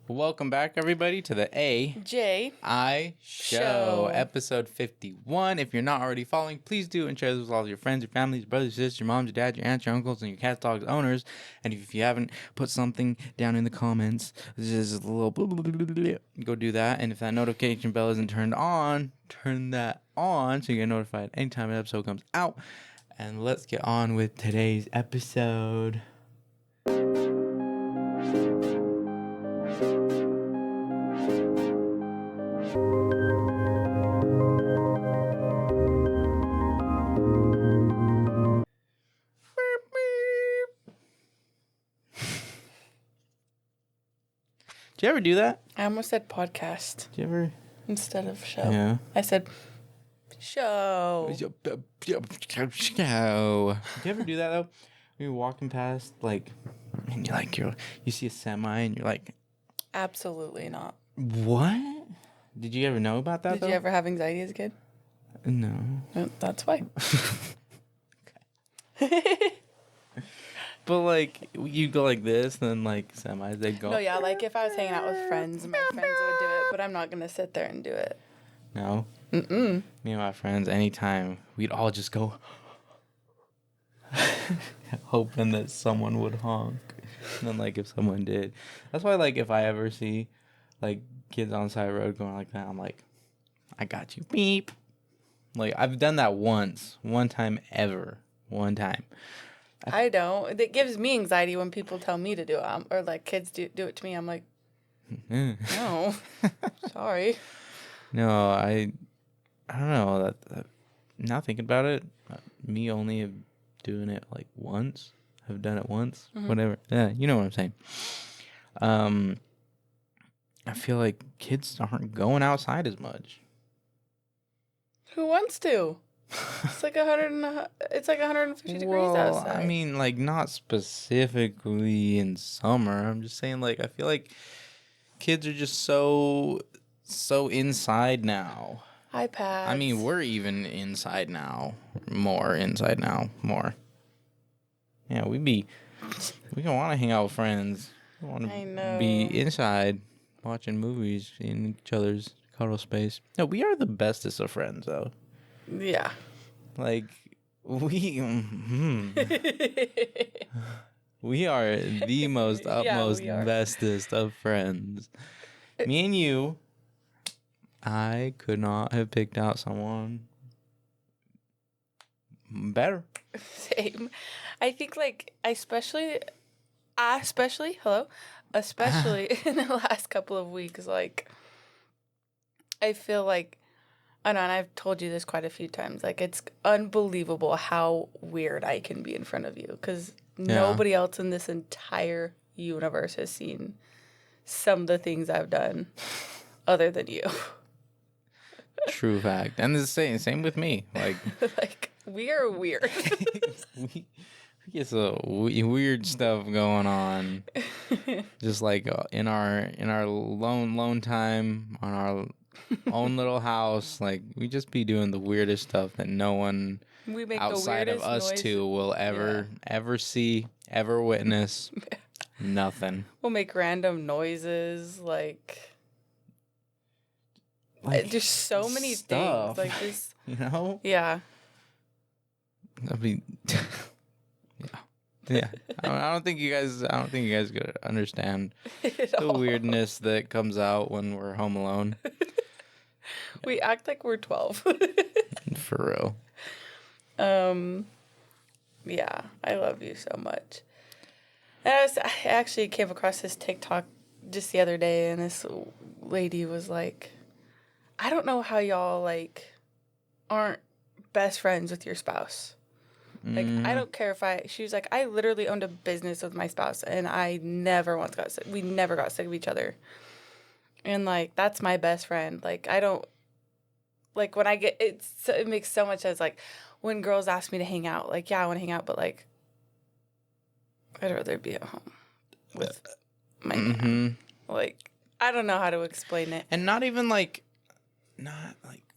Welcome back, everybody, to the A.J.I show, episode 51. If you're not already following, please do and share this with all of your friends, your family, your brothers, your sisters, your moms, your dads, your aunts, your uncles, and your cats, dogs, owners. And if you haven't, put something down in the comments. Just a little go do that. And if that notification bell isn't turned on, turn that on so you get notified anytime an episode comes out. And let's get on with today's episode. Did you ever do that? I almost said podcast. Did you ever? Instead of show. Yeah. I said show. Did you ever do that though? When you're walking past, like, and you see a semi and you're like, Absolutely not. what? Did you ever know about that? Did you ever have anxiety as a kid? No. No, that's why. But like you go like this, then like semis they go. No, yeah, like if I was hanging out with friends, my friends would do it, but I'm not gonna sit there and do it. No. Mm-mm. Me and my friends, anytime we'd all just go, hoping that someone would honk. And then like if someone did, that's why like if I ever see like kids on the side of the road going like that, I'm like, I got you, beep. Like I've done that one time ever, one time. I don't. It gives me anxiety when people tell me to do it, or like kids do it to me. I'm like, no, sorry. No, I don't know. That now thinking about it, me only doing it like once. I've done it once. Mm-hmm. Whatever. Yeah, you know what I'm saying. I feel like kids aren't going outside as much. Who wants to? It's like 150 degrees outside. I mean, like not specifically in summer. I'm just saying, like I feel like kids are just so inside now. iPads. I mean, we're even inside now. More inside now. More. Yeah, we don't want to hang out with friends. We want to be inside watching movies in each other's cuddle space. No, we are the bestest of friends, though. Yeah. Like, we are the most utmost bestest of friends. Me and you, I could not have picked out someone better. Same. I think like especially in the last couple of weeks, like I feel like I know, and I've told you this quite a few times, like it's unbelievable how weird I can be in front of you because nobody else in this entire universe has seen some of the things I've done other than you. True fact. And the same with me. Like like we are weird. we get some weird stuff going on. Just like in our lone time on our own little house, like we just be doing the weirdest stuff that no one outside of us two will ever see, ever witness. Nothing. We'll make random noises, like there's so many stuff, things like this. You know? Yeah. I mean, yeah. I don't think you guys could understand the weirdness that comes out when we're home alone. We act like we're 12. For real. Yeah, I love you so much. I actually came across this TikTok just the other day, and this lady was like, I don't know how y'all like aren't best friends with your spouse. Like, I don't care she was like, I literally owned a business with my spouse, and we never got sick of each other. And, like, that's my best friend. Like, I don't, like, when I get, it makes so much sense. Like, when girls ask me to hang out, like, yeah, I want to hang out, but, like, I'd rather be at home with my man. Like, I don't know how to explain it. And not even, like,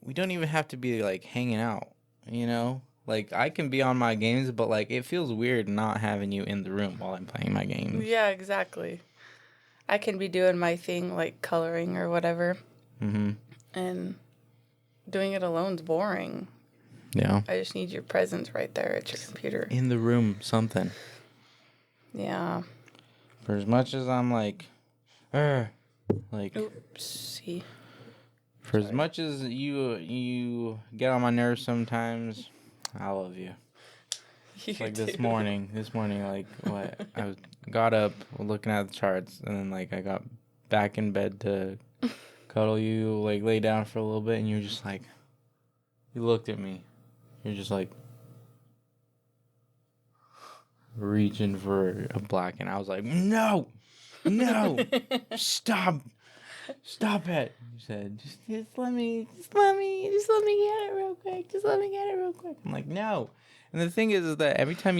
we don't even have to be, like, hanging out, you know? Like, I can be on my games, but, like, it feels weird not having you in the room while I'm playing my games. Yeah, exactly. I can be doing my thing, like coloring or whatever. Mm-hmm. And doing it alone's boring. Yeah. I just need your presence right there at your computer. In the room, something. Yeah. For as much as I'm like, oopsie. For as much as you get on my nerves sometimes, I love you. It's like this morning, like what? got up looking at the charts, and then like I got back in bed to cuddle you, like lay down for a little bit, and you're just like, you looked at me, you're just like reaching for a black, and I was like, no, stop it. You said, just let me get it real quick. I'm like, no. And the thing is that every time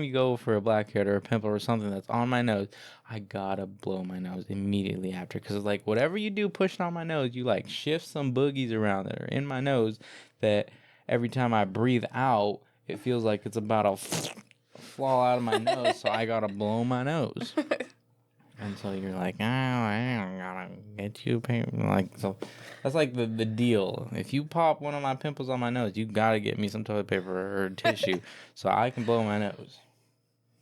you go for a blackhead or a pimple or something that's on my nose, I gotta blow my nose immediately after, because like whatever you do pushing on my nose, you like shift some boogies around that are in my nose that every time I breathe out, it feels like it's about to fall out of my nose, so I gotta blow my nose. And so you're like, oh, I gotta get you paper. Like, so that's like the deal. If you pop one of my pimples on my nose, you gotta get me some toilet paper or tissue so I can blow my nose.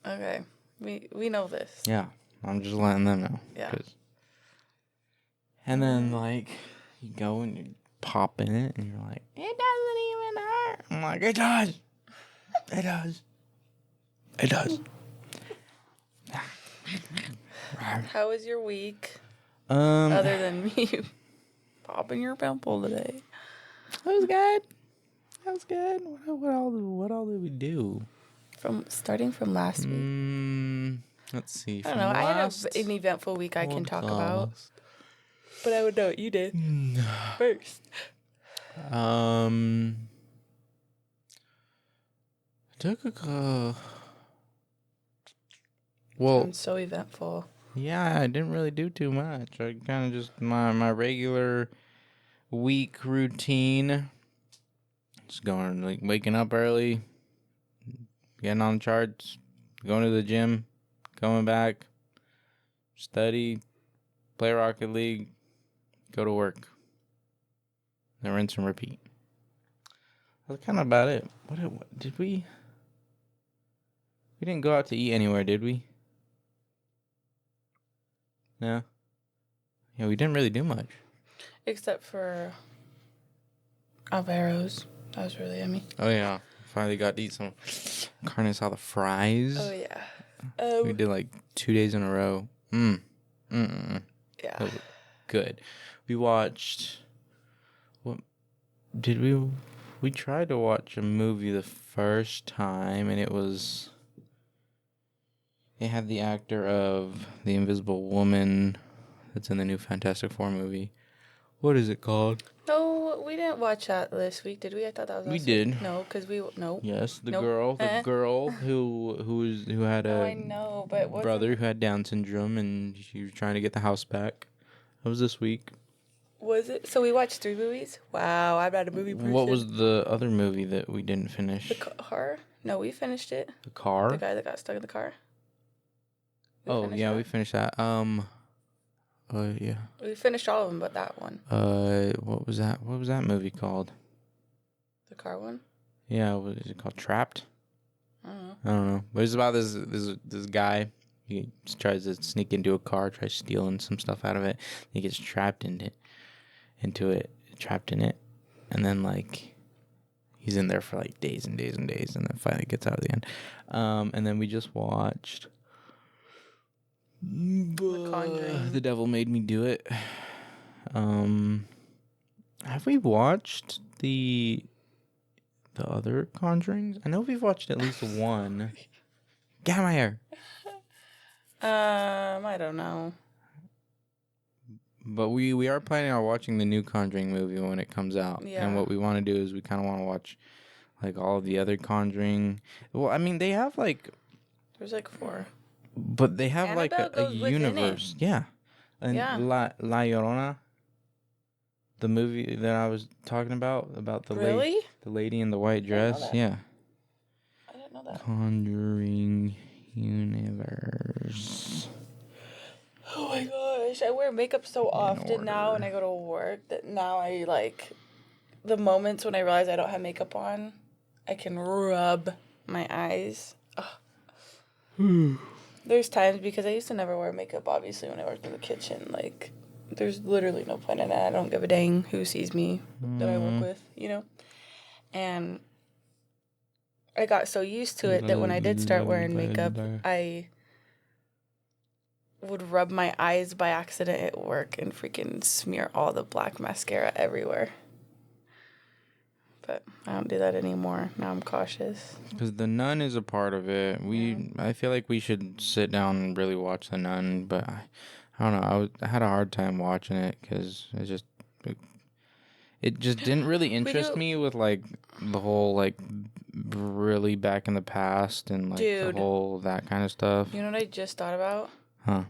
Okay. We know this. Yeah. I'm just letting them know. Yeah. And then, like, you go and you pop in it, and you're like, it doesn't even hurt. I'm like, it does. It does. It does. How was your week? Other than me popping your pimple today. That was good. What all did we do? Starting from last week. Let's see. I don't know. I had an eventful week I can talk about. But I would know what you did first. Took a well. I'm so eventful. Yeah, I didn't really do too much. I kind of just my regular week routine. Just going, like, waking up early, getting on charts, going to the gym, coming back, study, play Rocket League, go to work, then rinse and repeat. That's kind of about it. What did we? We didn't go out to eat anywhere, did we? No. Yeah, we didn't really do much. Except for Alvaro's. That was really yummy. Oh, yeah. Finally got to eat some carne asada fries. Oh, yeah. We did like 2 days in a row. Yeah. That was good. We watched... What did we... We tried to watch a movie the first time, and it was... It had the actor of the Invisible Woman that's in the new Fantastic Four movie. What is it called? No, we didn't watch that this week, did we? I thought that was last week. We did. No, because we... No. Yes, the girl who had a brother who had Down syndrome, and she was trying to get the house back. That was this week. Was it? So we watched 3 movies? Wow, I'm not a movie person. What was the other movie that we didn't finish? The car? No, we finished it. The car? The guy that got stuck in the car. We finished that. Yeah. We finished all of them but that one. What was that? What was that movie called? The car one? Yeah, what is it called? Trapped? I don't know. I don't know. But it's about this guy. He tries to sneak into a car, tries stealing some stuff out of it. He gets trapped in it, and then like he's in there for like days and days and days, and then finally gets out at the end. And then we just watched The Conjuring. The Devil Made Me Do It. Have we watched the other Conjurings? I know we've watched at least one. Get out of my hair. I don't know. But we are planning on watching the new Conjuring movie when it comes out. Yeah. And what we want to do is we kind of want to watch like all of the other Conjuring. Well, I mean, they have like... There's like 4. But they have Annabelle like a universe. Yeah. And yeah. La Llorona, the movie that I was talking about the really? The lady in the white dress. Yeah. I didn't know that. Conjuring universe. Oh my gosh, I wear makeup so often now when I go to work that now I like the moments when I realize I don't have makeup on, I can rub my eyes. There's times because I used to never wear makeup, obviously, when I worked in the kitchen. Like, there's literally no point in it. I don't give a dang who sees me that I work with, you know? And I got so used to it that when I did start wearing makeup, I would rub my eyes by accident at work and freaking smear all the black mascara everywhere. But I don't do that anymore. Now I'm cautious. Because The Nun is a part of it. I feel like we should sit down and really watch The Nun, but I don't know. I had a hard time watching it because it just didn't really interest me with like the whole like really back in the past and like the whole that kind of stuff. You know what I just thought about? Huh?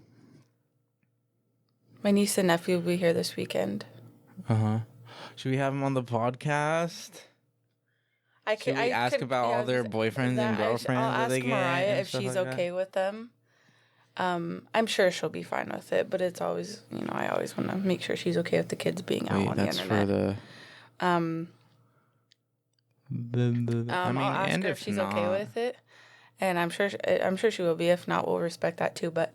My niece and nephew will be here this weekend. Should we have them on the podcast? Should we ask about all their boyfriends and girlfriends? I'll ask Mariah if she's okay with them. I'm sure she'll be fine with it, but it's always, I always want to make sure she's okay with the kids being out on the internet. For the. I'll ask her if she's okay with it, and I'm sure she will be. If not, we'll respect that too. But.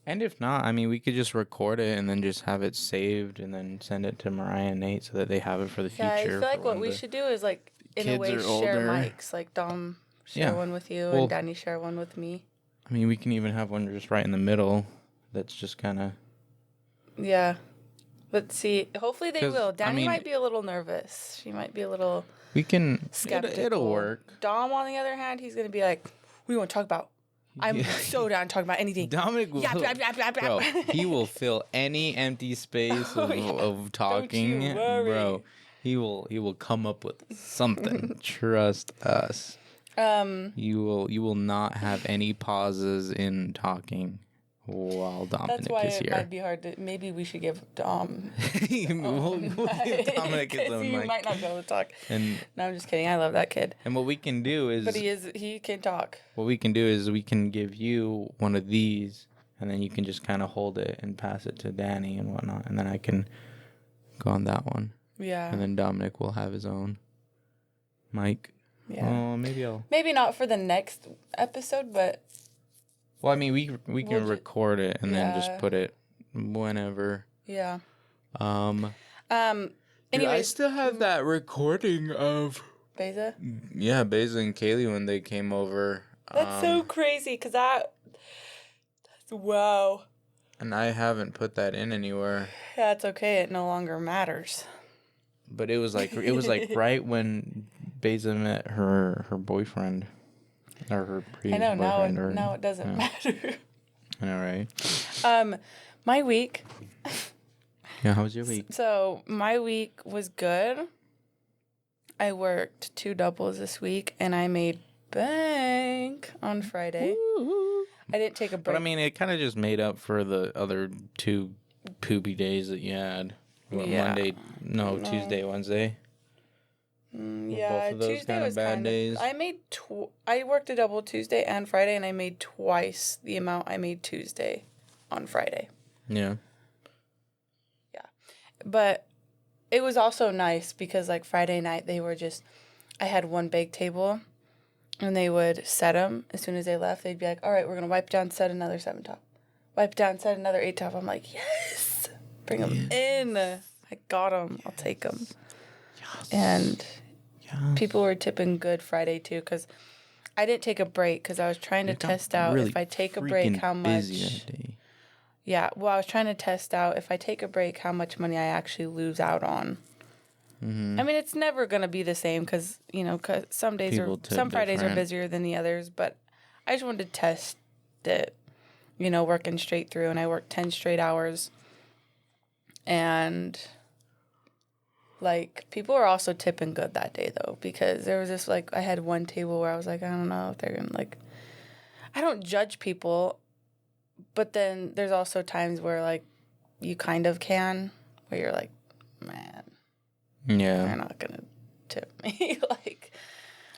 And if not, I mean, we could just record it and then just have it saved and then send it to Mariah and Nate so that they have it for the future. Yeah, I feel like what we should do is, like, in a way, share mics. Like, Dom share one with you and Danny share one with me. I mean, we can even have one just right in the middle that's just kind of... Yeah. Let's see. Hopefully they will. Danny might be a little nervous. She might be a little skeptical. It'll work. Dom, on the other hand, he's going to be like, what do you want to talk about? I'm so down talking about anything. Dominic will, bro, he will fill any empty space of talking. Don't you worry. Bro, he will come up with something. Trust us. You will not have any pauses in talking while Dominic is here. That's why it might be hard to. Maybe we should give Dom. we'll give Dominic his own mic. He might not be able to talk. And no, I'm just kidding. I love that kid. And what we can do is. But he can talk. What we can do is we can give you one of these, and then you can just kind of hold it and pass it to Danny and whatnot, and then I can go on that one. Yeah. And then Dominic will have his own mic. Yeah. Oh, maybe not for the next episode, but. Well, I mean, we can record it and then just put it whenever. Yeah. Anyways, I still have that recording of Beza. Yeah, Beza and Kaylee when they came over. That's so crazy, because that's wow. And I haven't put that in anywhere. Yeah, it's okay. It no longer matters. But it was like right when Beza met her boyfriend. Or her previous boyfriend. Now it doesn't matter. I know, right? My week. Yeah, how was your week? So, my week was good. I worked 2 doubles this week, and I made bank on Friday. Woo-hoo. I didn't take a break. But, I mean, it kind of just made up for the other 2 poopy days that you had. Tuesday, Wednesday. Yeah, both of those Tuesday was bad days. I worked a double Tuesday and Friday, and I made twice the amount I made Tuesday on Friday. Yeah. Yeah. But it was also nice because, like, Friday night, I had one bake table, and they would set them. As soon as they left, they'd be like, all right, we're going to wipe down, set another 7 top. Wipe down, set another 8 top. I'm like, yes! Bring them in. I got them. I'll take them. Yes. And people were tipping good Friday, too, because I didn't take a break because I was trying to test out if I take a break, how much. Yeah, well, I was trying to test out if I take a break, how much money I actually lose out on. Mm-hmm. I mean, it's never going to be the same because, some Fridays are busier than the others, but I just wanted to test it, working straight through, and I worked 10 straight hours. And, like, people were also tipping good that day, though, because there was this, like, I had one table where I was like, I don't know if they're going to, like, I don't judge people, but then there's also times where, like, you kind of can, where you're like, man, they're not going to tip me. Like,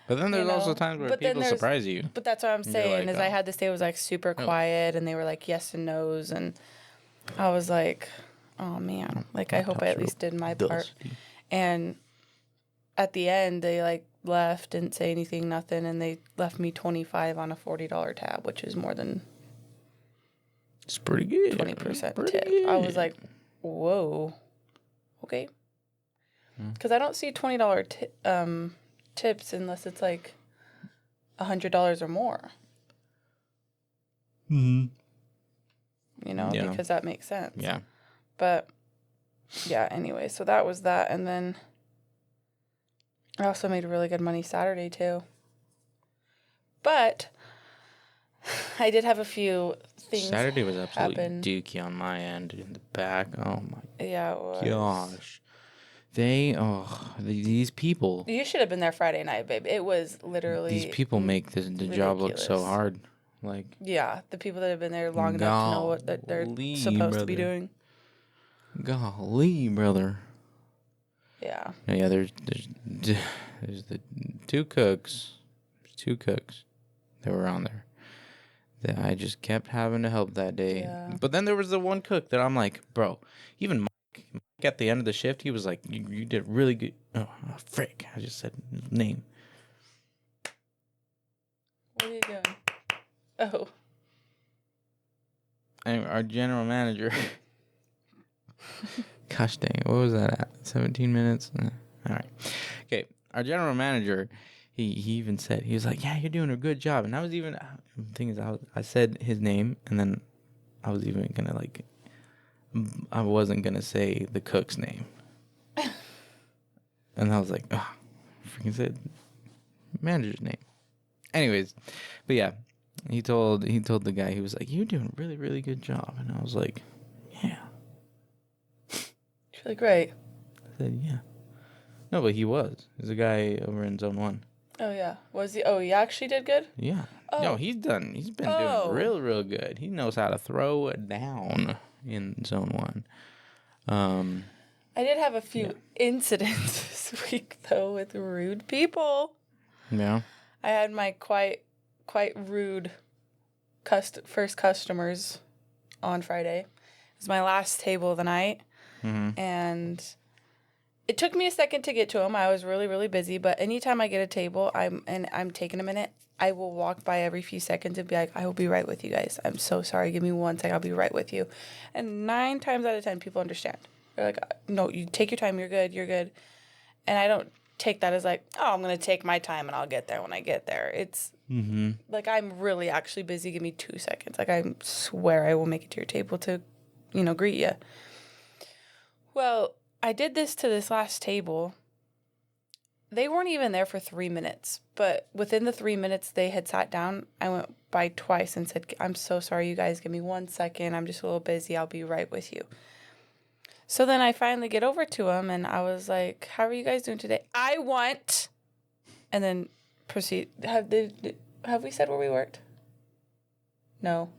But then there's also times where people surprise you. But that's what I'm saying, like, is I had this day was like super quiet, and they were like yes and no's, and I was like, oh man, like I hope I at least did my part. And at the end, they like left, didn't say anything, nothing, and they left me $25 on a $40 tab, which is more than. It's pretty good. 20% tip. Good. I was like, whoa, okay. Because I don't see $20 tips unless it's like $100 or more. Mm-hmm. You know, because that makes sense. Yeah. But yeah, anyway, so that was that, and then I also made really good money Saturday too. But I did have a few things. Saturday was absolutely dookie on my end in the back. Oh my. Yeah, it was. Gosh. These people. You should have been there Friday night, babe. It was literally. These people make the job look so hard. Like. Yeah, the people that have been there long enough to know what they're supposed to be doing. Golly, brother. Yeah. Yeah, there's the two cooks. There's two cooks that were on there that I just kept having to help that day. Yeah. But then there was the one cook that I'm like, bro, even Mike at the end of the shift, he was like, you did really good. Oh, frick. I just said his name. What are you doing? Oh. Anyway, our general manager. Gosh dang it. What was that at? 17 minutes? All right. Okay. Our general manager, he even said, he was like, yeah, you're doing a good job. And I was even, the thing is, I said his name, and then I was even going to like, I wasn't going to say the cook's name. And I was like, oh, I freaking said manager's name. Anyways, but yeah, he told the guy, he was like, you're doing a really, really good job. And I was like, yeah. Really great. I said, yeah. No, but he was. He's a guy over in Zone 1. Oh, yeah. Was he? Oh, he actually did good? Yeah. Oh. No, he's been doing real, real good. He knows how to throw it down in Zone 1. I did have a few incidents this week, though, with rude people. Yeah. I had my quite rude first customers on Friday. It was my last table of the night. Mm-hmm. And it took me a second to get to them. I was really, really busy. But anytime I get a table, I'm taking a minute, I will walk by every few seconds and be like, I will be right with you guys. I'm so sorry. Give me 1 second. I'll be right with you. And 9 times out of 10, people understand. They're like, no, you take your time. You're good. You're good. And I don't take that as like, oh, I'm going to take my time and I'll get there when I get there. It's like, I'm really actually busy. Give me 2 seconds. Like, I swear I will make it to your table to, greet you. Well, I did this to this last table. They weren't even there for 3 minutes, but within the 3 minutes they had sat down, I went by twice and said, I'm so sorry, you guys. Give me 1 second. I'm just a little busy. I'll be right with you. So then I finally get over to them, and I was like, how are you guys doing today? I want, and then proceed. Have we said where we worked? No.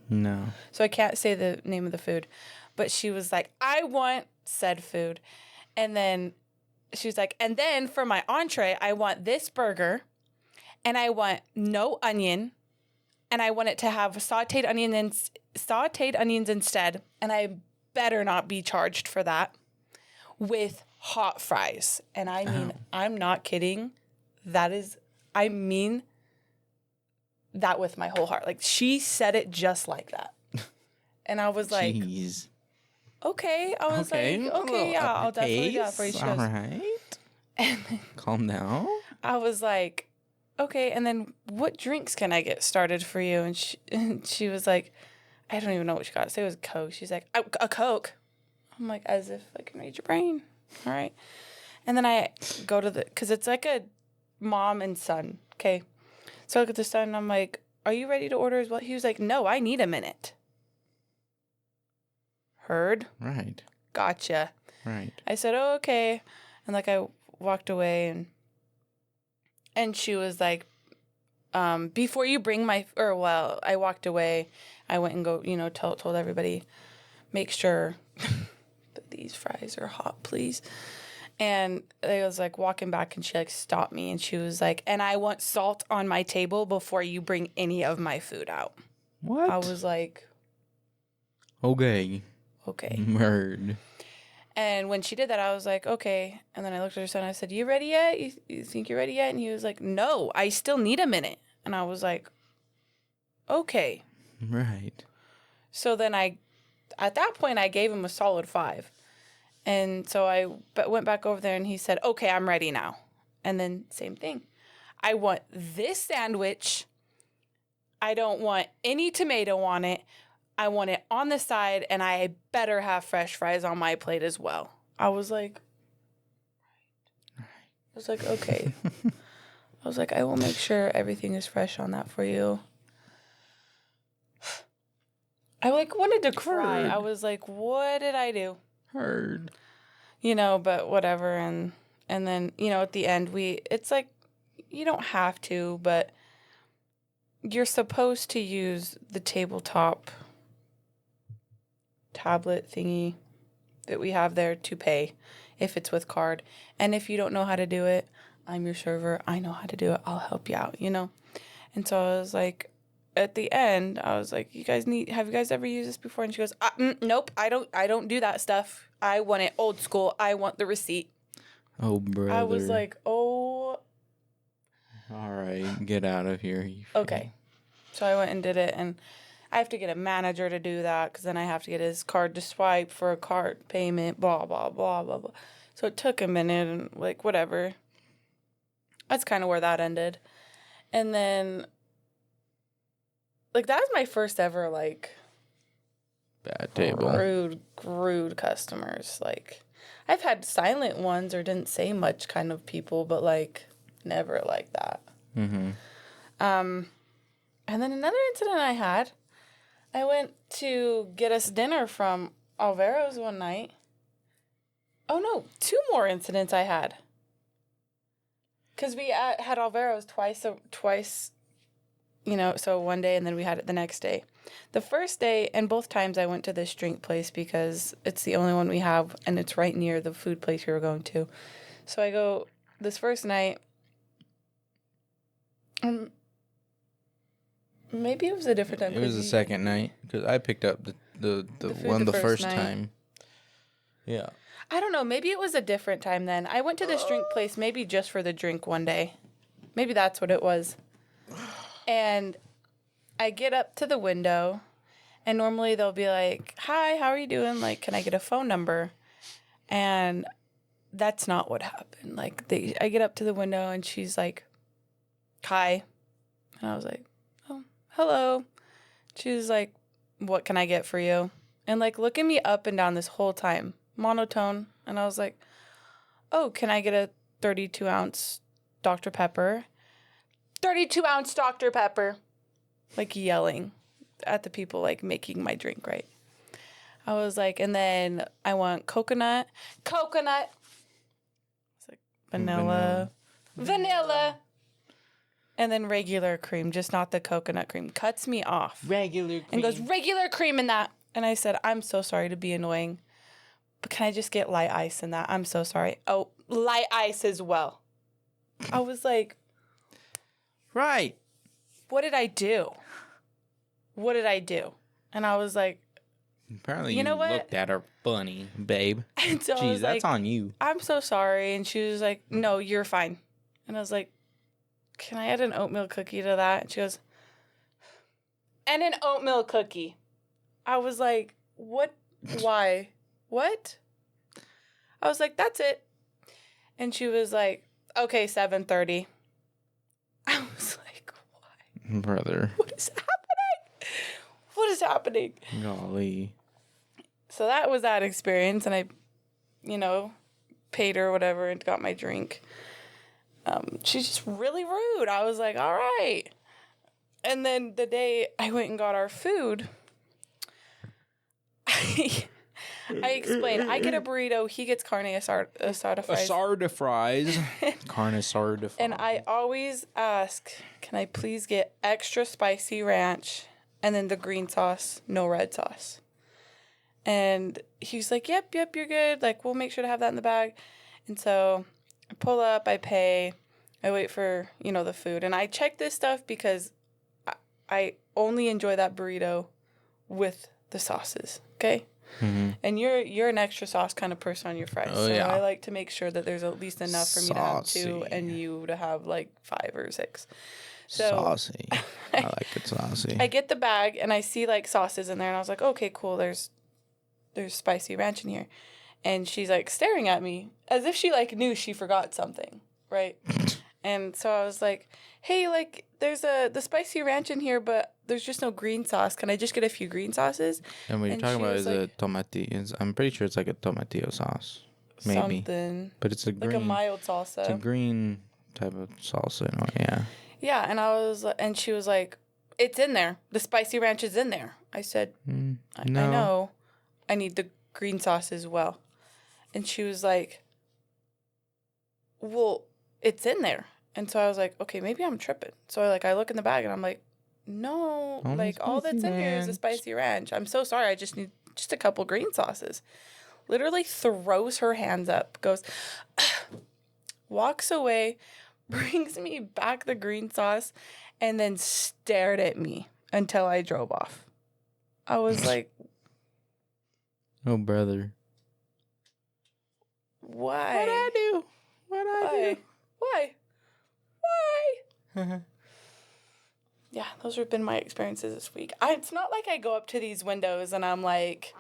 So I can't say the name of the food, but she was like, I want said food. And then she was like, and then for my entree, I want this burger, and I want no onion, and I want it to have sauteed onions instead, and I better not be charged for that, with hot fries. And I mean, I'm not kidding. I mean that with my whole heart. Like, she said it just like that. And I was like, jeez. Okay. I was like, okay, yeah, I'll definitely do that for you. She goes, all right. And then, calm down. I was like, okay, and then what drinks can I get started for you? And she was like, I don't even know what she got to say. It was Coke. She's like, a Coke. I'm like, as if I can read your brain. All right. And then I go to because it's like a mom and son. Okay. So I look at the son and I'm like, are you ready to order as well? He was like, no, I need a minute. Heard? Right. Gotcha. Right. I said, oh, okay. And like I walked away and she was like, before you bring I walked away. I went and told everybody, make sure that these fries are hot, please. And I was like walking back and she like stopped me and she was like, and I want salt on my table before you bring any of my food out. What? I was like, okay. Heard. And when she did that, I was like, okay. And then I looked at her son and I said, you ready yet? You think you're ready yet? And he was like, no, I still need a minute. And I was like, okay. Right. So then at that point, I gave him a solid 5. And so I went back over there and he said, okay, I'm ready now. And then same thing. I want this sandwich. I don't want any tomato on it. I want it on the side, and I better have fresh fries on my plate as well. I was like, okay. I was like, I will make sure everything is fresh on that for you. I like wanted to cry. I was like, what did I do? Heard. But whatever. And then, at the end, it's like, you don't have to, but you're supposed to use the tabletop tablet thingy that we have there to pay if it's with card. And if you don't know how to do it, I'm your server. I know how to do it. I'll help you out, And so I was like, at the end, I was like, have you guys ever used this before? And she goes, nope, I don't do that stuff. I want it old school. I want the receipt. Oh, brother. I was like, oh. All right, get out of here. Okay. So I went and did it, and I have to get a manager to do that because then I have to get his card to swipe for a card payment, blah, blah, blah, blah, blah. So it took a minute and, whatever. That's kind of where that ended. And then, that was my first ever, bad table. Rude customers. I've had silent ones or didn't say much kind of people, but, never like that. Mm-hmm. And then another incident I had, I went to get us dinner from Alvaro's one night. Oh, no, 2 more incidents I had. Because we had Alvaro's twice, so one day and then we had it the next day. The first day, and both times I went to this drink place because it's the only one we have, and it's right near the food place we were going to. So I go this first night. Maybe it was a different time. It was the second night because I picked up the one the first time. Yeah. I don't know. Maybe it was a different time then. I went to this drink place maybe just for the drink one day. Maybe that's what it was. And I get up to the window, and normally they'll be like, hi, how are you doing? Can I get a phone number? And that's not what happened. I get up to the window, and she's like, hi. And I was like, oh, hello. She was like, what can I get for you? And looking me up and down this whole time, monotone. And I was like, oh, can I get a 32-ounce Dr. Pepper? 32-ounce Dr. Pepper. Yelling at the people, making my drink right. I was like, and then I want coconut. It's like vanilla. And then regular cream, just not the coconut cream. Cuts me off. Regular cream. And goes, regular cream in that. And I said, I'm so sorry to be annoying, but can I just get light ice in that? I'm so sorry. Oh, light ice as well. I was like, right. What did I do? And I was like, apparently you looked at her funny, babe. And so Jeez, that's on you. I'm so sorry. And she was like, no, you're fine. And I was like, can I add an oatmeal cookie to that? And she goes, and an oatmeal cookie. I was like, what? Why? What? I was like, that's it. And she was like, okay, 7:30. I was like, why? Brother. What is happening? Golly. So that was that experience. And I, paid her or whatever and got my drink. She's just really rude. I was like, all right. And then the day I went and got our food, I explained, I get a burrito, he gets carne asada fries. Asada fries. Carne asada fries. And I always ask, can I please get extra spicy ranch and then the green sauce, no red sauce. And he's like, yep, you're good. We'll make sure to have that in the bag. And so I pull up, I pay, I wait for, the food. And I check this stuff because I only enjoy that burrito with the sauces, okay? Mm-hmm. And you're an extra sauce kind of person on your fries. Oh, so yeah. I like to make sure that there's at least enough for me to have 2 and you to have like 5 or 6. So, saucy. I like it saucy. I get the bag and I see like sauces in there and I was like, okay, cool. There's spicy ranch in here. And she's like staring at me as if she like knew she forgot something, right? And so I was like, hey, like there's the spicy ranch in here, but there's just no green sauce. Can I just get a few green sauces? And what you're talking about is like, a tomatillo. I'm pretty sure it's like a tomatillo sauce. Maybe. Something. But it's a green. Like a mild salsa. It's a green type of salsa. Yeah. Yeah, and she was like, it's in there. The spicy ranch is in there. I said, no. I know. I need the green sauce as well. And she was like, well, it's in there. And so I was like, okay, maybe I'm tripping. So I look in the bag and I'm like, no, like all that's in here is the spicy ranch. I'm so sorry. I just need just a couple green sauces. Literally throws her hands up, goes, walks away, brings me back the green sauce, and then stared at me until I drove off. I was like, oh, brother. Why? What'd I do? Why? Yeah, those have been my experiences this week. It's not like I go up to these windows and I'm like,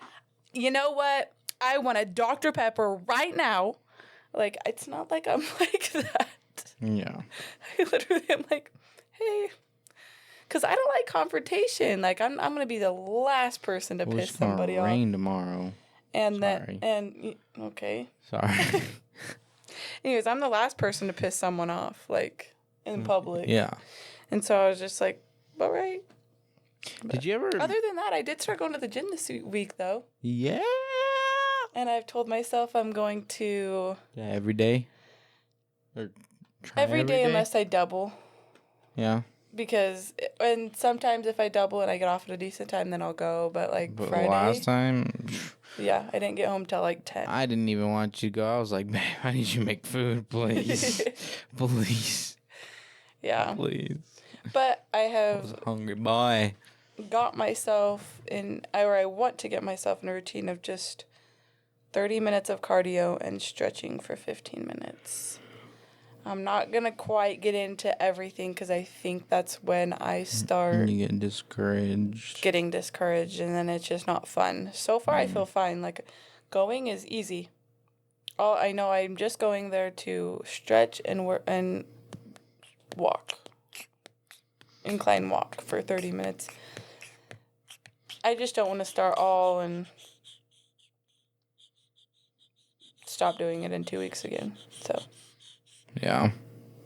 you know what? I want a Dr. Pepper right now. Like, it's not like I'm like that. Yeah. I literally am like, hey. Because I don't like confrontation. Like, I'm going to be the last person to piss somebody off. It's going to rain tomorrow. Okay. Sorry. Anyways, I'm the last person to piss someone off, like, in public. Yeah. And so I was just like, all right. Did you ever... Other than that, I did start going to the gym this week, though. Yeah. And I've told myself I'm going to... Yeah, every day? Or every day unless I double. Yeah. Because, and sometimes if I double and I get off at a decent time, then I'll go. But Friday... last time... Yeah, I didn't get home till 10. I didn't even want you to go. I was like, babe, I need you to make food, please. Please. Yeah. Please. But I was a hungry boy. Got myself I want to get myself in a routine of just 30 minutes of cardio and stretching for 15 minutes. I'm not going to quite get into everything because I think that's when I start... You get discouraged. Getting discouraged, and then it's just not fun. So far, I feel fine. Like, going is easy. All I know, I'm just going there to stretch and walk. Incline walk for 30 minutes. I just don't want to start all and stop doing it in 2 weeks again. So... Yeah.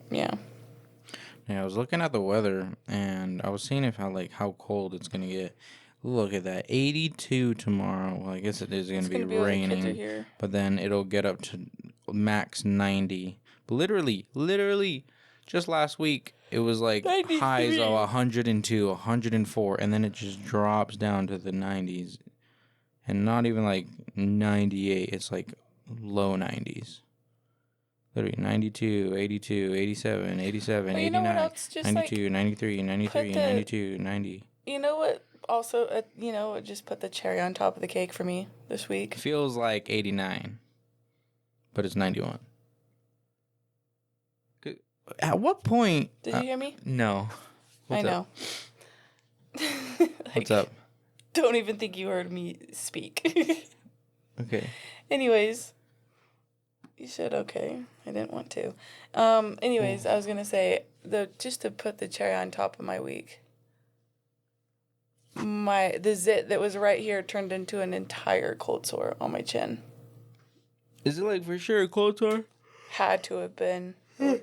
Yeah. Yeah, I was looking at the weather and I was seeing how cold it's gonna get. Look at that, 82 tomorrow. Well, I guess it is gonna be raining, but then it'll get up to max 90. But literally, just last week it was like 93. Highs of 102, 104, and then it just drops down to the 90s, and not even like 98. It's like low 90s. Literally 92, 82, 87, 87, 89, 92, 93, 93, 92, 90. You know what also, just put the cherry on top of the cake for me this week? Feels like 89, but it's 91. At what point... Did you hear me? No. I know. What's up? Don't even think you heard me speak. Okay. Anyways... You said okay. I didn't want to. Anyways, I was gonna say just to put the cherry on top of my week. The zit that was right here turned into an entire cold sore on my chin. Is it like for sure a cold sore? Had to have been.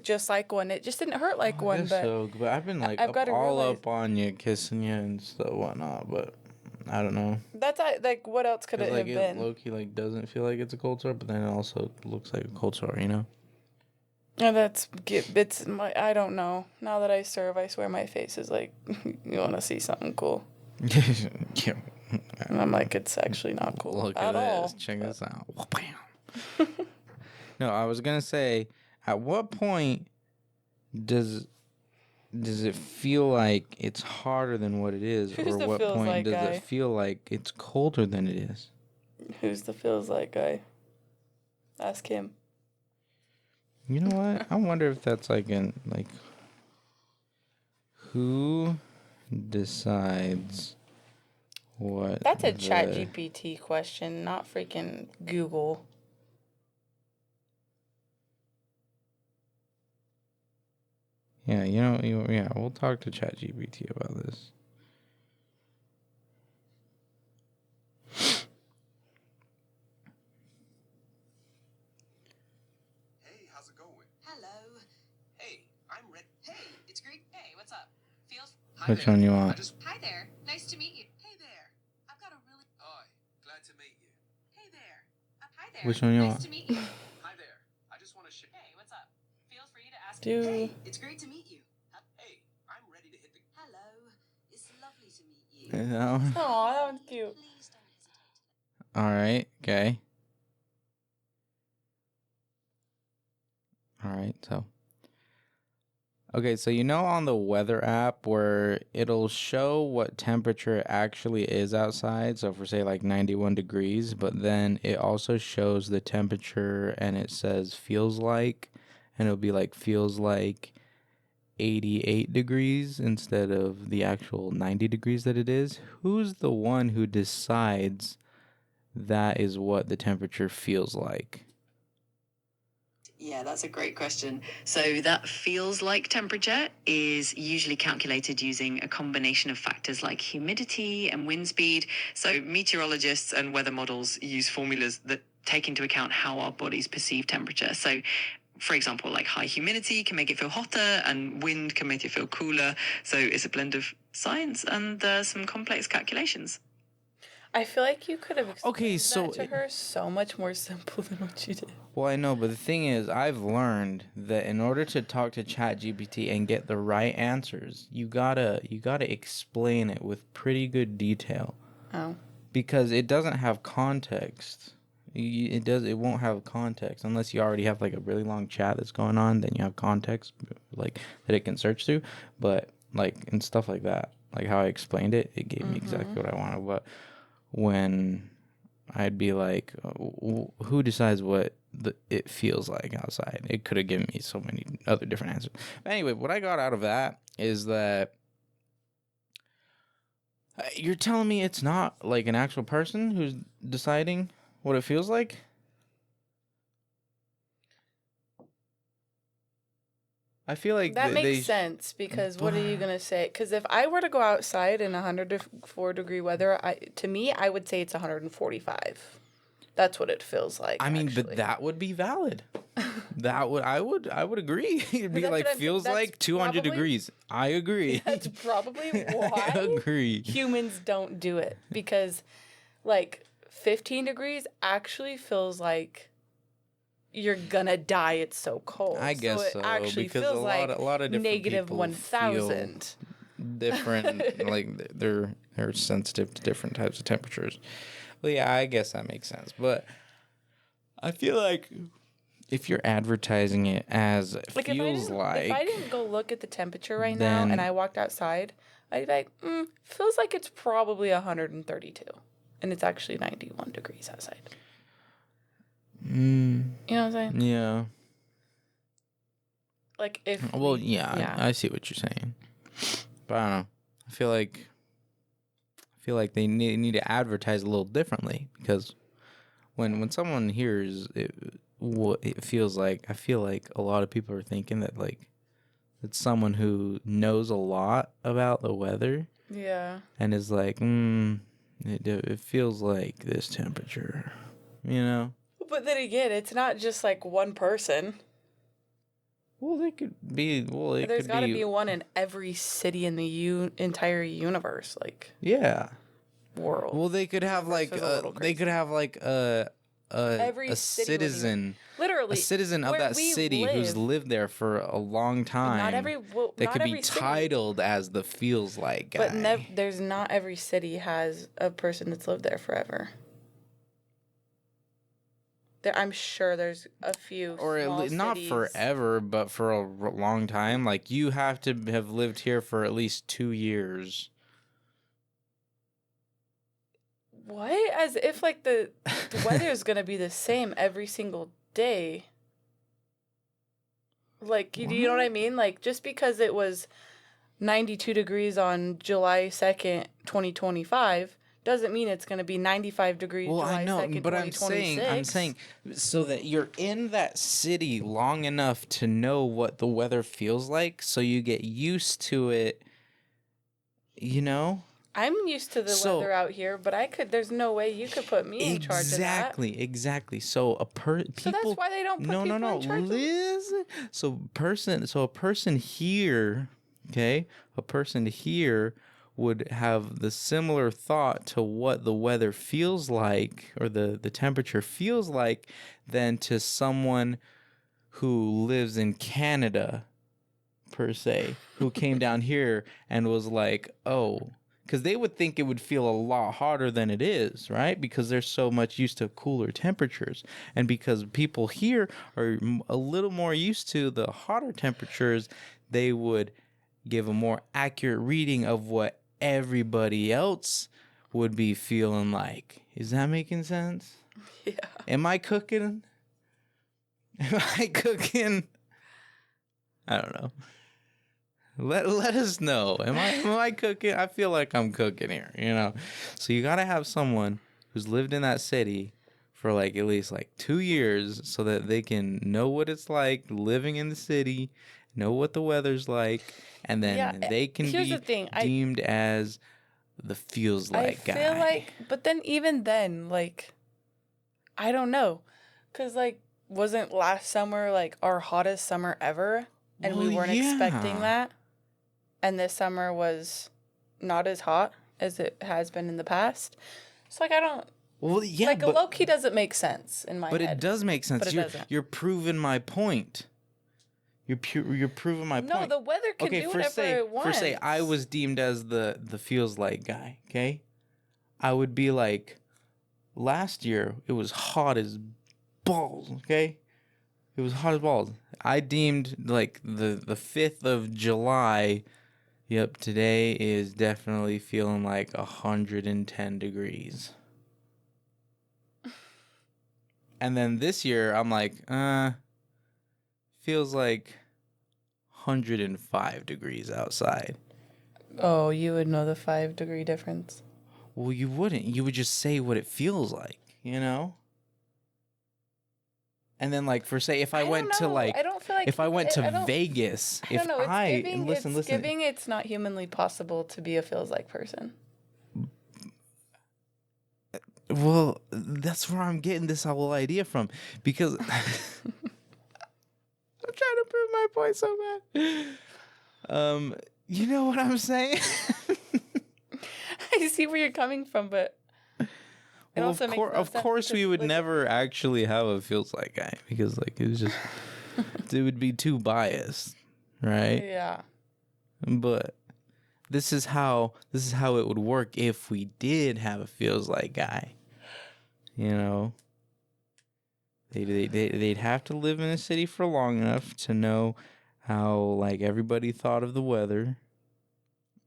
Just like one. It just didn't hurt like one, but I've been like up on you, kissing you and stuff, whatnot, but I don't know. That's like what else could it have been? Low-key doesn't feel like it's a cold sore, but then it also looks like a cold sore, you know? Yeah, I don't know. Now that I serve, I swear my face is like, you want to see something cool. Yeah. And I'm like, it's actually not cool. Look at this. Check this out. No, I was gonna say, at what point does it feel like it's hotter than what it is, Who's or the what feels point like does guy? it feel like it's colder than it is? Who's the feels like guy? Ask him. You know what? I wonder if that's who decides what. That's a ChatGPT question, not freaking Google. Yeah, we'll talk to ChatGPT about this. Hey, how's it going? Hello. Hey, I'm Red. Hey, it's Greek. Hey, what's up? Feels. Hi Which there. One you want? Hi there. Nice to meet you. Hey there. I've got a really. Hi. Glad to meet you. Hey there. Hi there. Which one you nice want? To meet you. Hi there. I just want to share. Hey, what's up? Feel free to ask. Hey, it's great to meet you. Hey, I'm ready to hit the. Hello. It's lovely to meet you. No. Aw, that one's cute. Please don't hesitate. All right. Okay. All right. So on the weather app where it'll show what temperature it actually is outside. So for say like 91 degrees, but then it also shows the temperature and it says feels like, and it'll be like feels like 88 degrees instead of the actual 90 degrees that it is. Who's the one who decides that is what the temperature feels like? Yeah, that's a great question. So that feels like temperature is usually calculated using a combination of factors like humidity and wind speed. So meteorologists and weather models use formulas that take into account how our bodies perceive temperature. So for example, like high humidity can make it feel hotter and wind can make it feel cooler. So it's a blend of science and some complex calculations. I feel like you could have explained that to her so much more simple than what you did. Well, I know, but the thing is, I've learned that in order to talk to ChatGPT and get the right answers, you gotta explain it with pretty good detail. Oh. Because it doesn't have context. It won't have context unless you already have like a really long chat that's going on. Then you have context like that it can search through. But like and stuff like that, like how I explained it, it gave me exactly what I wanted. But when I'd be like, who decides what it feels like outside? It could have given me so many other different answers. But anyway, what I got out of that is that you're telling me it's not like an actual person who's deciding what it feels like? I feel like that makes sense because what are you gonna say? Because if I were to go outside in 104 degree weather, to me I would say it's 145. That's what it feels like. I mean, but that would be valid. I would agree. It'd be like feels like 200 degrees. I agree. That's probably why I agree. Humans don't do it because, like, 15 degrees actually feels like you're gonna die. It's so cold. I guess so. It actually because feels a lot of different negative people 1,000. Feel different. Like they're sensitive to different types of temperatures. Well, yeah, I guess that makes sense. But I feel like if you're advertising it as like feels like, if I didn't go look at the temperature right now and I walked outside, I'd be like, feels like it's probably 132, and it's actually 91 degrees outside. You know what I'm saying? Yeah. Like if. Well, yeah, I see what you're saying, but I don't know. I feel like they need to advertise a little differently because when someone hears what it feels like, I feel like a lot of people are thinking that like it's someone who knows a lot about the weather. Yeah. And is like, it feels like this temperature, you know. But then again, it's not just like one person. Well, they could be. Well, there's got to be one in every city in the entire universe, like. Yeah. World. Well, they could have like a citizen, literally a citizen of that city who's lived there for a long time. That could be titled as the feels like guy. But there's not every city has a person that's lived there forever. I'm sure there's a few or small not cities. forever, but for a long time. Like, you have to have lived here for at least 2 years. What? As if like the weather is gonna be the same every single day. Like, you know what I mean? Like, just because it was 92 degrees on July 2nd, 2025, doesn't mean it's going to be 95 degrees July 2nd, but 2026. I'm saying so that you're in that city long enough to know what the weather feels like, so you get used to it, you know? I'm used to the weather out here, but there's no way you could put me in charge of that. Exactly. So So that's why they don't put people in charge. Listen. So a person here, okay? A person here would have the similar thought to what the weather feels like, or the temperature feels like, than to someone who lives in Canada, per se, who came down here and was like, oh, because they would think it would feel a lot hotter than it is, right? Because they're so much used to cooler temperatures. And because people here are a little more used to the hotter temperatures, they would give a more accurate reading of what everybody else would be feeling like. Is that making sense? Yeah. Am I cooking? I don't know. Let us know. Am I cooking? I feel like I'm cooking here, you know. So you gotta have someone who's lived in that city for like at least like 2 years, so that they can know what it's like living in the city, know what the weather's like, and then they can be deemed as the feels like guy. I feel like, but then even then, like, I don't know, because like, wasn't last summer like our hottest summer ever, and we weren't expecting that? And this summer was not as hot as it has been in the past. So, like, I don't... Well, yeah, like, a low-key doesn't make sense in my head. But it does make sense. But it doesn't. You're proving my point. You're proving my point. No, the weather can do whatever it wants. For say, I was deemed as the feels like guy, okay? I would be like, last year, it was hot as balls, okay? It was hot as balls. I deemed, like, the 5th of July... Yep, today is definitely feeling like 110 degrees. And then this year, I'm like, feels like 105 degrees outside. Oh, you would know the 5-degree difference. Well, you wouldn't. You would just say what it feels like, you know? And then, like, for say, if I went to, like, I don't feel like if I went to Vegas, I don't know. It's giving it's not humanly possible to be a feels like person. Well, that's where I'm getting this whole idea from, because I'm trying to prove my point so bad. You know what I'm saying? I see where you're coming from, but it also makes no sense. Of course, we would never actually have a feels like guy, because like it was just it would be too biased, right? Yeah. But this is how it would work if we did have a feels like guy. You know, they'd have to live in a city for long enough to know how like everybody thought of the weather,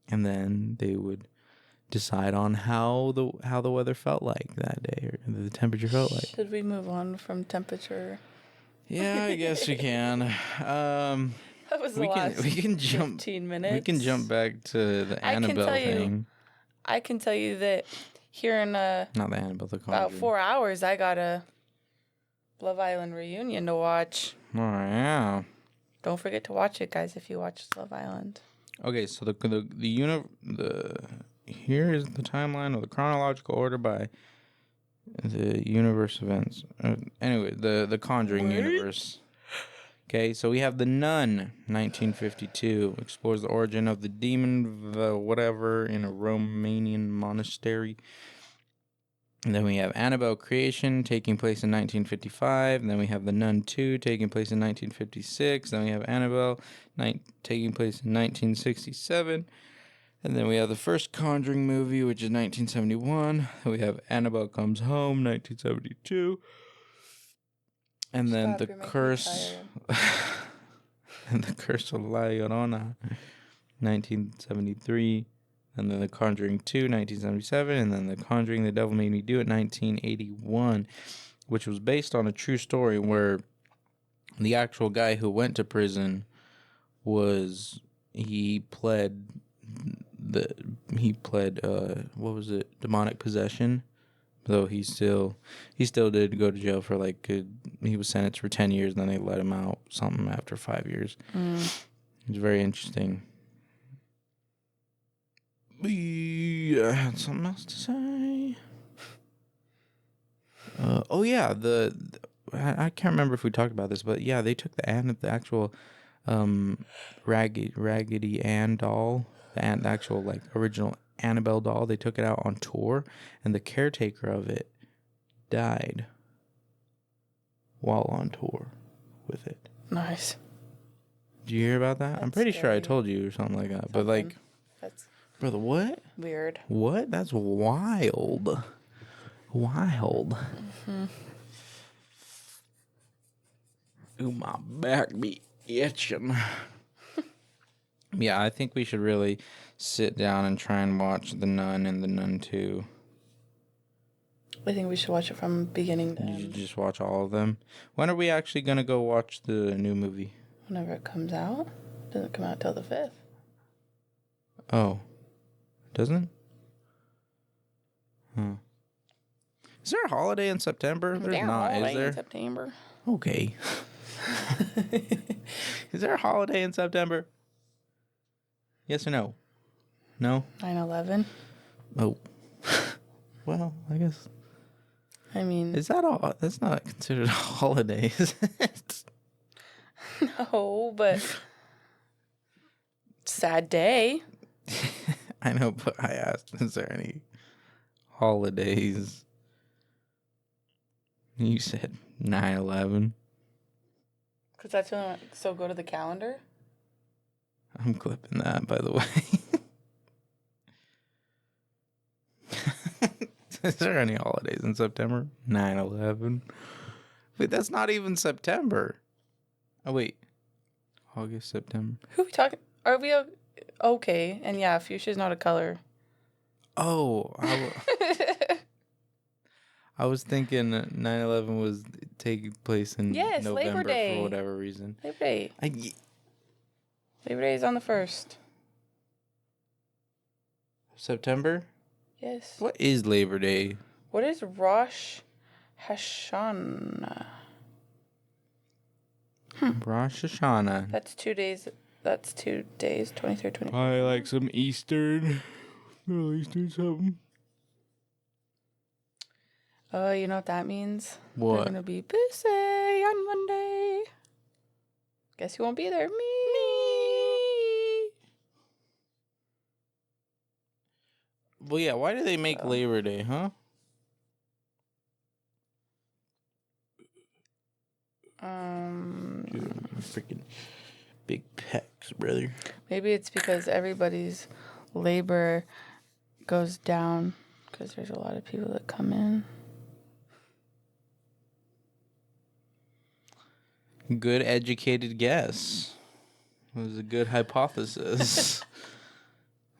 and then they would decide on how the weather felt like that day, or the temperature felt like. Should we move on from temperature? Yeah, I guess we can. That was we can jump 15 minutes. We can jump back to the Annabelle thing. I can tell you that here in not the Annabelle, the Conjuring. About 4 hours, I got a Love Island reunion to watch. Oh yeah. Don't forget to watch it, guys, if you watch Love Island. Okay, so here is the timeline of the chronological order by the universe events. Anyway, the Conjuring universe. Okay, so we have The Nun, 1952, explores the origin of the demon, whatever, in a Romanian monastery. And then we have Annabelle Creation, taking place in 1955. And then we have The Nun 2, taking place in 1956. Then we have Annabelle, taking place in 1967. And then we have the first Conjuring movie, which is 1971. Then we have Annabelle Comes Home, 1972. And then the curse, and the Curse of La Llorona, 1973. And then The Conjuring 2, 1977. And then The Conjuring, The Devil Made Me Do It, 1981, which was based on a true story where the actual guy who went to prison he pled what was it, demonic possession, though he still did go to jail for he was sentenced for 10 years, and then they let him out something after 5 years. It's very interesting. I had something else to say. I can't remember if we talked about this, but yeah, they took the actual Raggedy Ann doll, the actual original Annabelle doll. They took it out on tour, and the caretaker of it died while on tour with it. Nice. Did you hear about that? I'm pretty sure I told you or something like that. But that's brother, what? Weird. What? That's wild. Wild. Mm-hmm. Ooh, my back be itching. Yeah, I think we should really sit down and try and watch The Nun and The Nun 2. I think we should watch it from beginning to end. You should just watch all of them. When are we actually going to go watch the new movie? Whenever it comes out. It doesn't come out till the 5th. Oh. Doesn't? Huh. Is there a holiday in September? There's not, is there? In September. Okay. Is there a holiday in September? Yes or no? No? 9/11. Oh. Well, I guess. I mean... Is that all? That's not considered a holiday, is it? No, but... Sad day. I know, but I asked, is there any holidays? You said 9/11. Because that's the only one. So go to the calendar? I'm clipping that, by the way. Is there any holidays in September? 9/11. Wait, that's not even September. Oh, wait. August, September. Who are we talking? Are we okay? And yeah, fuchsia's not a color. Oh, I was thinking 9/11 was taking place in November Labor Day. For whatever reason. Labor Day. Labor Day is on the 1st. September? Yes. What is Labor Day? What is Rosh Hashanah? Rosh Hashanah. That's 2 days. 23rd, 24th. Probably like some Eastern, Middle Eastern something. Oh, you know what that means? What? We're going to be busy on Monday. Guess you won't be there. Me. Well, yeah, why do they make Labor Day, huh? Dude, freaking big pecs, brother. Maybe it's because everybody's labor goes down because there's a lot of people that come in. Good educated guess. It was a good hypothesis.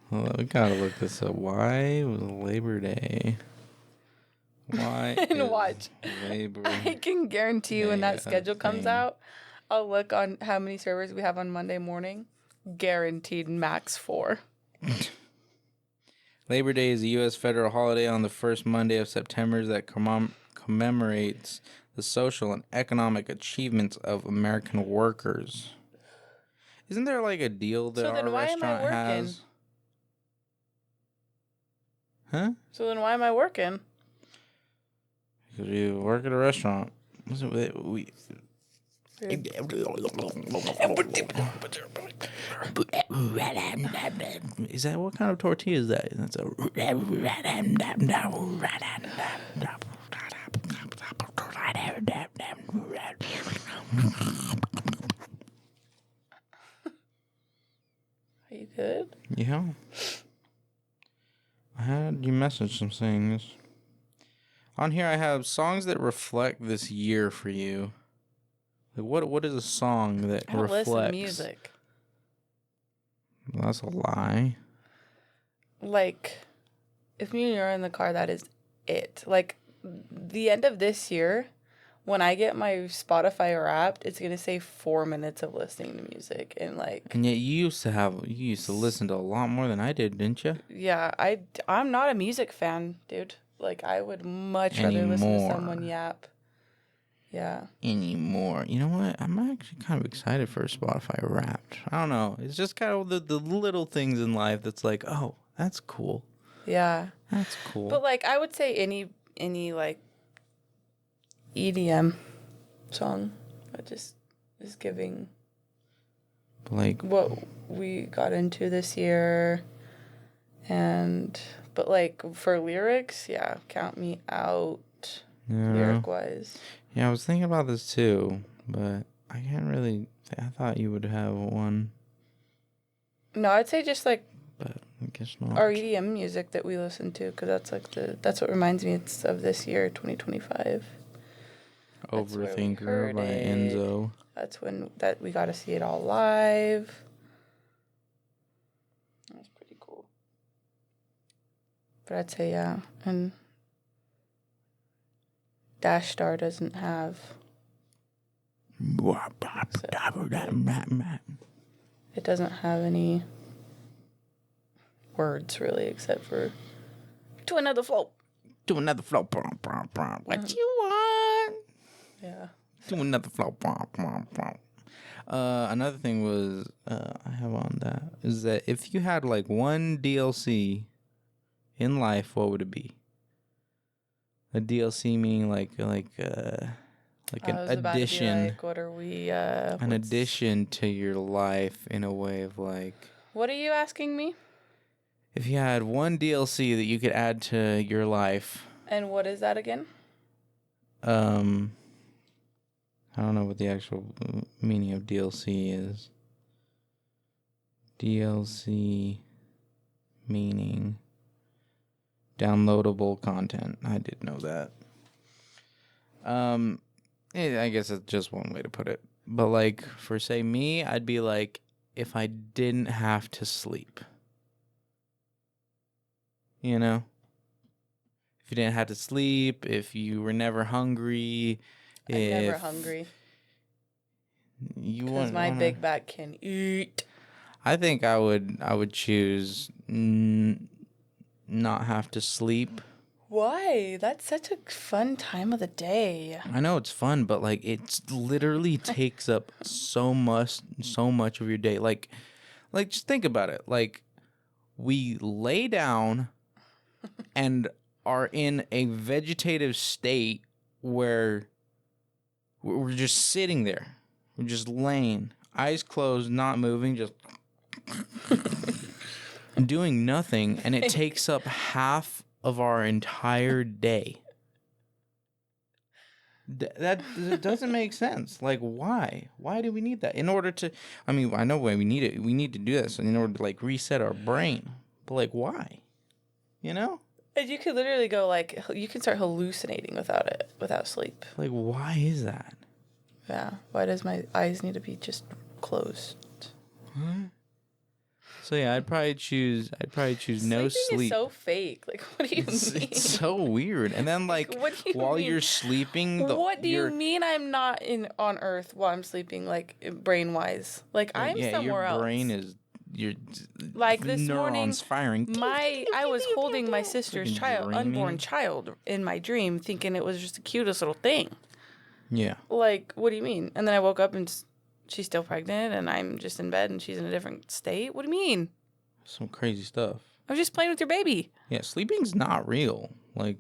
Well, we gotta look this up. Why was Labor Day? Why? And watch. Labor I can guarantee you when that schedule comes out, I'll look on how many servers we have on Monday morning. Guaranteed max 4. Labor Day is a U.S. federal holiday on the first Monday of September that commemorates the social and economic achievements of American workers. Isn't there like a deal that our restaurant has? Huh? So then why am I working? Because you work at a restaurant. Is that what kind of tortilla is that? That's a. Are you good? Yeah. I had you message some things. On here I have songs that reflect this year for you. Like what is a song that I don't reflects? listen to music. Well, that's a lie. Like, if me and you're in the car, that is it. Like, the end of this year, when I get my Spotify Wrapped, it's gonna say 4 minutes of listening to music, and like. And yet you used to listen to a lot more than I did, didn't you? Yeah, I'm not a music fan, dude. Like, I would much rather listen to someone yap. Yeah. Anymore. You know what? I'm actually kind of excited for Spotify Wrapped. I don't know. It's just kind of the little things in life that's like, oh, that's cool. Yeah. That's cool. But like, I would say any like EDM song that just is giving like what we got into this year. But like for lyrics, yeah, count me out. Lyric wise. Yeah, I was thinking about this too, but I can't really. I thought you would have one. No, I'd say just like. But I guess not. Our EDM music that we listen to, because that's like that's what reminds me of this year, 2025. Overthinker by Enzo. That's when we got to see it all live. That's pretty cool. But I'd say yeah, and Dash Star doesn't have. It doesn't have any words really, except for do another flow. Do another flow. What you want? Yeah. Do another flow. Another thing was I have on that is that if you had like one DLC in life, what would it be? A DLC meaning like an addition. Like, what are we? An addition to your life in a way of like. What are you asking me? If you had one DLC that you could add to your life. And what is that again? I don't know what the actual meaning of DLC is. DLC meaning downloadable content. I did know that. I guess that's just one way to put it. But like for say me, I'd be like if I didn't have to sleep. You know? If you didn't have to sleep, if you were never hungry. I'm never hungry. Because my big back can eat. I think I would choose not have to sleep. Why? That's such a fun time of the day. I know it's fun, but like it literally takes up so much of your day. Like just think about it. Like we lay down and are in a vegetative state where we're just sitting there. We're just laying, eyes closed, not moving, just doing nothing, and it takes up half of our entire day. That doesn't make sense. Like, why? Why do we need that? In order to, I mean, I know why we need it. We need to do this in order to, like, reset our brain. But, like, why? You know? And you could literally go, like, you can start hallucinating without sleep. Like, why is that? Yeah. Why does my eyes need to be just closed? Huh? So yeah, I'd probably choose no sleep. Sleeping is so fake. Like, what do you mean? It's so weird. And then like while you're sleeping, what do you mean I'm not on Earth while I'm sleeping? Like brain wise, like I'm somewhere else. Your brain is like this neurons morning, firing. I was holding my sister's unborn child in my dream, thinking it was just the cutest little thing. Yeah. Like, what do you mean? And then I woke up and she's still pregnant, and I'm just in bed, and she's in a different state. What do you mean? Some crazy stuff. I was just playing with your baby. Yeah, sleeping's not real. Like,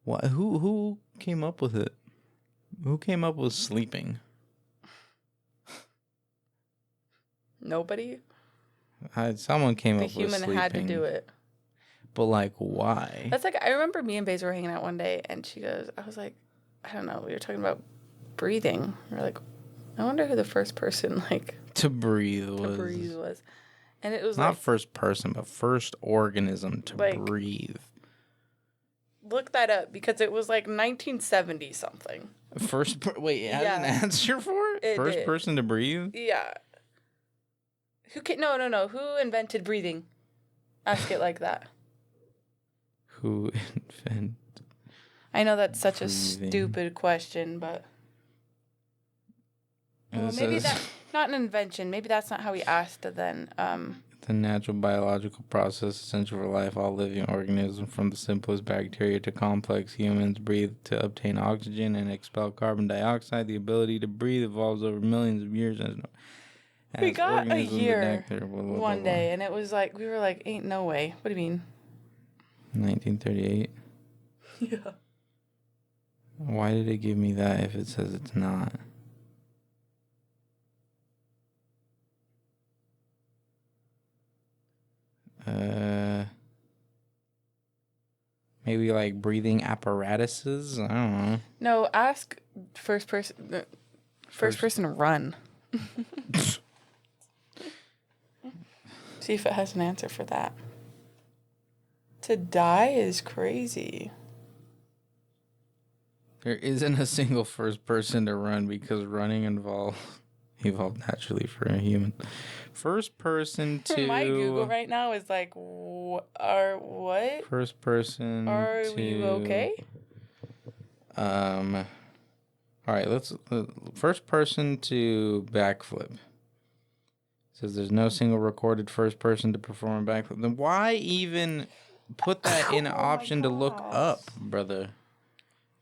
what? Who came up with it? Who came up with sleeping? Nobody. Someone came up with sleeping. The human had to do it. But like, why? That's like, I remember me and Baze were hanging out one day, and she goes, I was like, I don't know, we were talking about breathing. We're like, I wonder who the first person to breathe was. And it was not first person, but first organism to breathe. Look that up, because it was like 1970 something. Wait, it has an answer for it? First person to breathe? Yeah. No. Who invented breathing? Ask it like that. Who invented? I know that's such a stupid question, but well, maybe that's not an invention. Maybe that's not how we asked it then. The natural biological process essential for life. All living organisms, from the simplest bacteria to complex humans, breathe to obtain oxygen and expel carbon dioxide. The ability to breathe evolves over millions of years. We got a year one day, and it was like, we were like, ain't no way. What do you mean? 1938. Yeah. Why did it give me that if it says it's not? Maybe like breathing apparatuses? I don't know. No, ask first person to run. See if it has an answer for that. To die is crazy. There isn't a single first person to run because running evolved naturally for a human. First person to... My Google right now is like, what? First person Are you okay? All right, let's... first person to backflip. Says there's no single recorded first person to perform a backflip. Then why even put that in an option to look up, brother?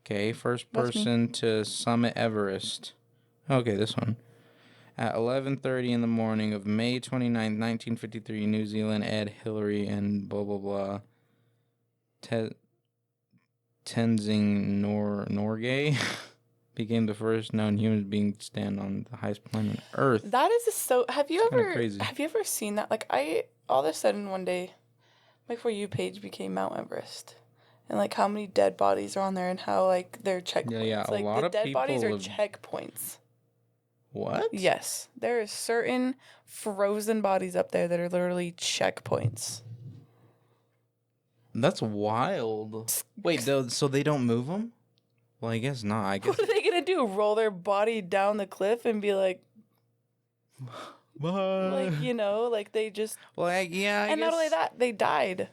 Okay, first person to summit Everest. Okay, this one. At 11:30 in the morning of May 29th, 1953, New Zealand, Ed, Hillary, and blah, blah, blah. Tenzing Norgay became the first known human being to stand on the highest point on Earth. That is have you ever seen that? Like, all of a sudden one day, my For You page became Mount Everest. And, like, how many dead bodies are on there and how, like, they're checkpoints. Yeah, like, a lot the of dead people bodies are checkpoints. What? Yes. There is certain frozen bodies up there that are literally checkpoints. That's wild. Wait, so they don't move them? Well, I guess not. I guess. What are they going to do? Roll their body down the cliff and be like... Bye. Like, you know, like they just... Well, I guess... not only that, they died.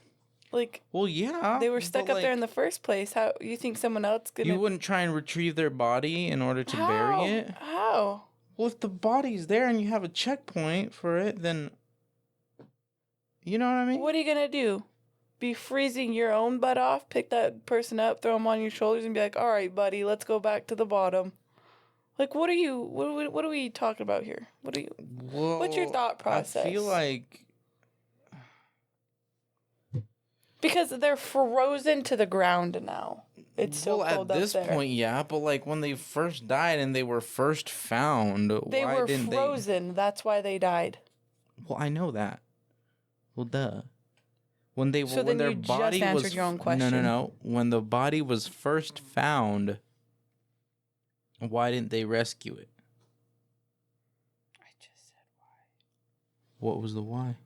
Like... Well, yeah. They were stuck up there in the first place. How you think someone else gonna... You wouldn't try and retrieve their body in order to bury it? How? Well, if the body's there and you have a checkpoint for it, then... You know what I mean? What are you gonna do? Be freezing your own butt off? Pick that person up, throw them on your shoulders, and be like, all right, buddy, let's go back to the bottom. Like, what are we talking about here? Well, what's your thought process? I feel like... Because they're frozen to the ground now. It's so cold up there. At this point, yeah, but like when they first died and they were first found, they were frozen. That's why they died. Well, I know that. Well, duh. When their body just answered was your own question. No. When the body was first found, why didn't they rescue it? I just said why. What was the why?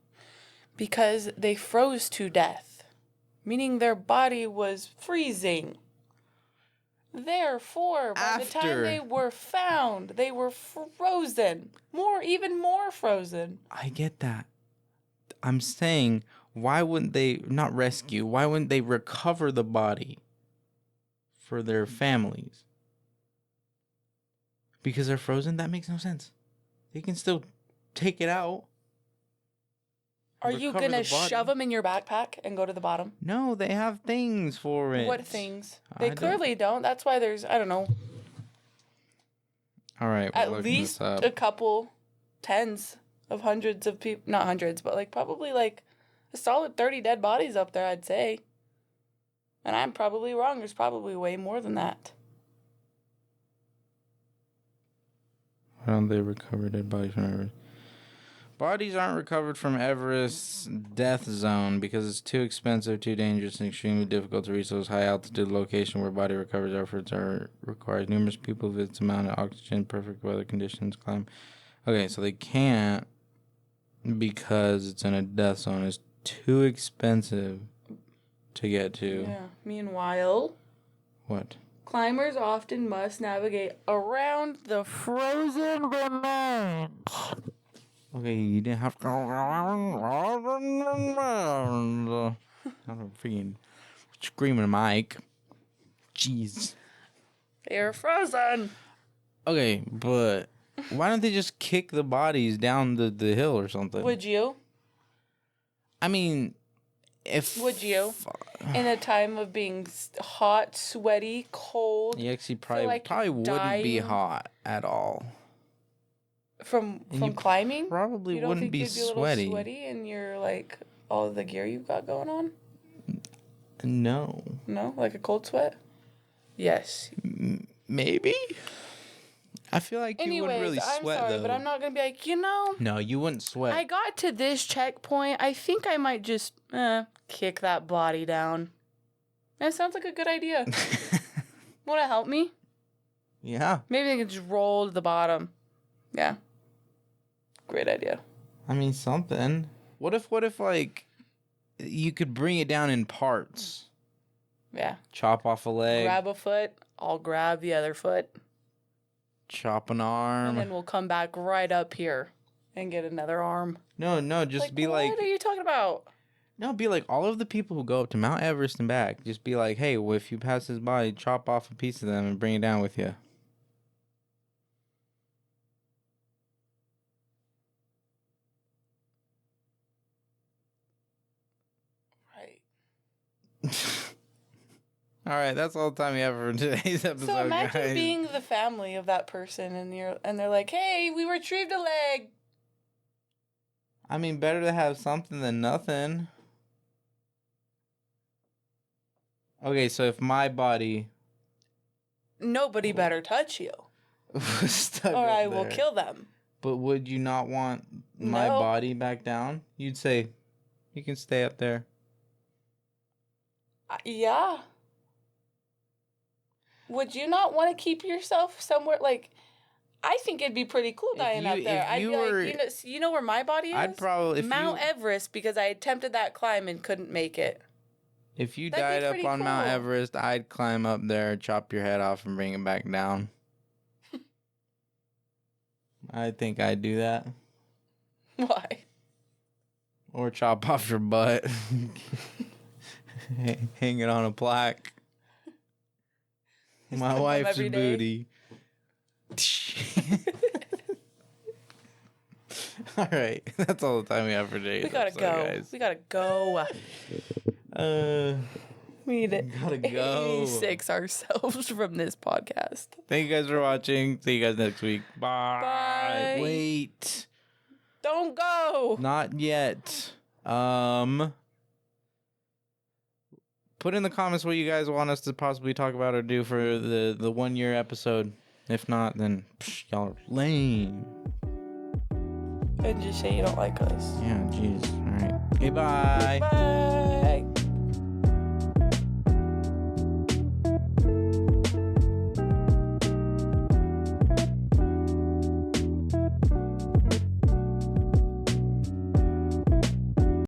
Because they froze to death, meaning their body was freezing. Therefore, by the time they were found, they were frozen. Even more frozen. I get that. I'm saying, why wouldn't they not rescue? Why wouldn't they recover the body for their families? Because they're frozen? That makes no sense. They can still take it out. Are you going to shove them in your backpack and go to the bottom? No, they have things for it. What things? They clearly don't. That's why there's, I don't know. All right. At least a couple tens of hundreds of people. Not hundreds, but like probably like a solid 30 dead bodies up there, I'd say. And I'm probably wrong. There's probably way more than that. Why don't they recover dead bodies from Everest? Bodies aren't recovered from Everest's death zone because it's too expensive, too dangerous, and extremely difficult to reach those high altitude locations where body recovery efforts are required. Numerous people visit the mountain, oxygen, perfect weather conditions, climb. Okay, so they can't because it's in a death zone. It's too expensive to get to. Yeah. Meanwhile, what? Climbers often must navigate around the frozen remains. Okay, you didn't have to go around. I'm freaking screaming, Mike. Jeez. They're frozen. Okay, but why don't they just kick the bodies down the hill or something? Would you? I mean, if... Would you? In a time of being hot, sweaty, cold. You actually probably wouldn't be hot at all. From climbing? Probably you don't wouldn't think be you'd be a little sweaty. sweaty in your, like, all the gear you've got going on? No. No? Like a cold sweat? Yes. Maybe? I feel like you wouldn't really sweat, I'm sorry, though. but I'm not going to be like, No, you wouldn't sweat. I got to this checkpoint. I think I might just kick that body down. That sounds like a good idea. Want to help me? Yeah. Maybe they can just roll to the bottom. Yeah. Great idea. I mean, something. What if, like, you could bring it down in parts? Yeah. Chop off a leg. Grab a foot. I'll grab the other foot. Chop an arm. And then we'll come back right up here and get another arm. No, just be like... What are you talking about? No, be like all of the people who go up to Mount Everest and back. Just be like, hey, well, if you pass his body, chop off a piece of them and bring it down with you. All right, that's all the time we have for today's episode. So imagine guys. being the family of that person, and they're like, "Hey, we retrieved a leg." I mean, better to have something than nothing. Okay, so if my body, nobody better touch you, was stuck or up I will there. kill them. But would you not want my body back down? You'd say, you can stay up there. Yeah. Would you not want to keep yourself somewhere like? I think it'd be pretty cool dying up there. I'd be like, you know where my body is? I'd probably Mount Everest, because I attempted that climb and couldn't make it. If you died up on Mount Everest, I'd climb up there, chop your head off, and bring it back down. I think I'd do that. Why? Or chop off your butt. Hang it on a plaque. My wife's booty. All right, that's all the time we have for today. We gotta go. Guys. We gotta go. We need to gotta go. 86 ourselves from this podcast. Thank you guys for watching. See you guys next week. Bye. Bye. Wait. Don't go. Not yet. Put in the comments what you guys want us to possibly talk about or do for the 1 year episode. If not, then y'all are lame. And just say you don't like us. Yeah, jeez. All right. Okay, bye. Bye.